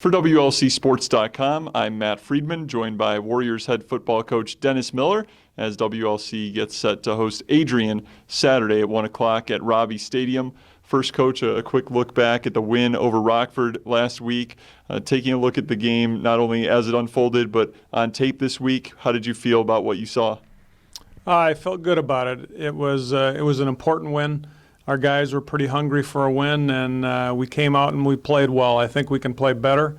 For WLCSports.com, I'm Matt Friedman, joined by Warriors head football coach Dennis Miller, as WLC gets set to host Adrian Saturday at 1 o'clock at Robbie Stadium. First, Coach, a quick look back at the win over Rockford last week. Taking a look at the game, not only as it unfolded, but on tape this week. How did you feel about what you saw? I felt good about it. It was an important win. Our guys were pretty hungry for a win, and we came out and we played well. I think we can play better.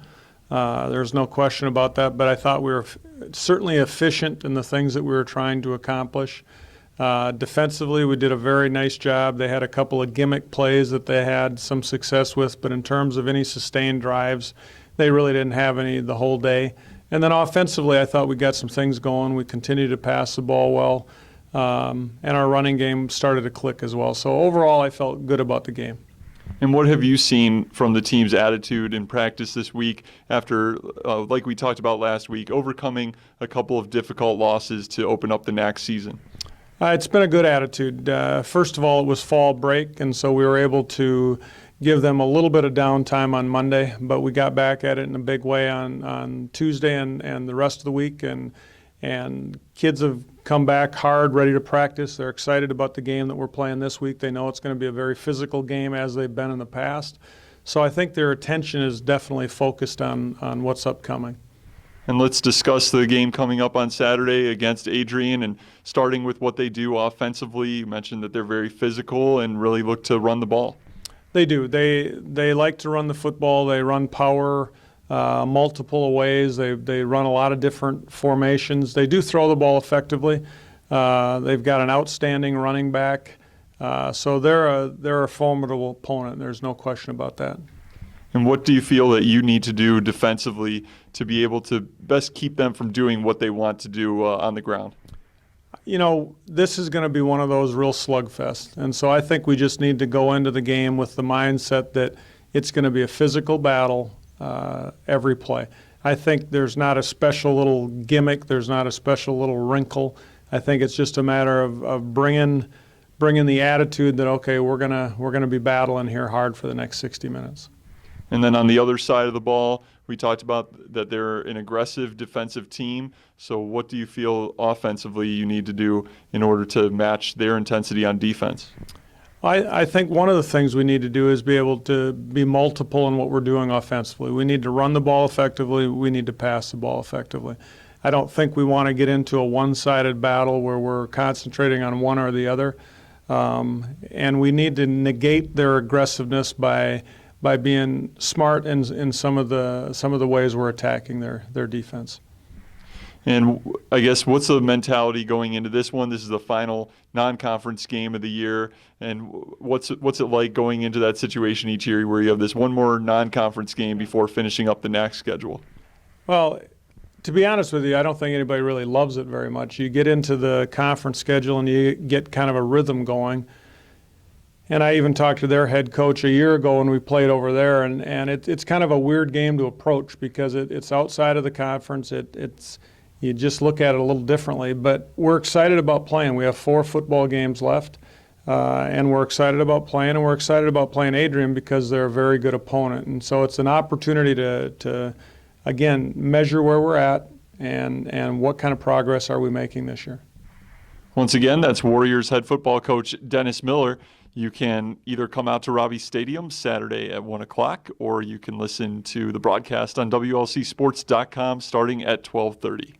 There's no question about that, but I thought we were certainly efficient in the things that we were trying to accomplish. Defensively, we did a very nice job. They had a couple of gimmick plays that they had some success with, but in terms of any sustained drives, they really didn't have any the whole day. And then offensively, I thought we got some things going. We continued to pass the ball well. And our running game started to click as well. So overall, I felt good about the game. And what have you seen from the team's attitude in practice this week after, like we talked about last week, overcoming a couple of difficult losses to open up the next season? It's been a good attitude. First of all, it was fall break, and so we were able to give them a little bit of downtime on Monday, but we got back at it in a big way on Tuesday and the rest of the week. And kids have come back hard, ready to practice. They're excited about the game that we're playing this week. They know it's going to be a very physical game as they've been in the past. So I think their attention is definitely focused on what's upcoming. And let's discuss the game coming up on Saturday against Adrian, and starting with what they do offensively. You mentioned that they're very physical and really look to run the ball. They do. They like to run the football. They run power multiple ways. They run a lot of different formations. They do throw the ball effectively. They've got an outstanding running back. So they're a formidable opponent. There's no question about that. And what do you feel that you need to do defensively to be able to best keep them from doing what they want to do on the ground? You know, this is going to be one of those real slugfests. And so I think we just need to go into the game with the mindset that it's going to be a physical battle every play. I think there's not a special little gimmick. There's not a special little wrinkle. I think it's just a matter of bringing the attitude that, okay, we're gonna be battling here hard for the next 60 minutes. And then on the other side of the ball, we talked about that they're an aggressive defensive team. So what do you feel offensively you need to do in order to match their intensity on defense? I think one of the things we need to do is be able to be multiple in what we're doing offensively. We need to run the ball effectively. We need to pass the ball effectively. I don't think we want to get into a one-sided battle where we're concentrating on one or the other. And we need to negate their aggressiveness by being smart in some of the ways we're attacking their defense. And I guess what's the mentality going into this one? This is the final non-conference game of the year. And what's it like going into that situation each year where you have this one more non-conference game before finishing up the next schedule? Well, to be honest with you, I don't think anybody really loves it very much. You get into the conference schedule and you get kind of a rhythm going. And I even talked to their head coach a year ago when we played over there, and it's kind of a weird game to approach because it's outside of the conference. You just look at it a little differently, but we're excited about playing. We have 4 football games left, and we're excited about playing, and we're excited about playing Adrian because they're a very good opponent. And so it's an opportunity to again, measure where we're at and what kind of progress are we making this year. Once again, that's Warriors head football coach Dennis Miller. You can either come out to Robbie Stadium Saturday at 1 o'clock, or you can listen to the broadcast on WLCSports.com starting at 12:30.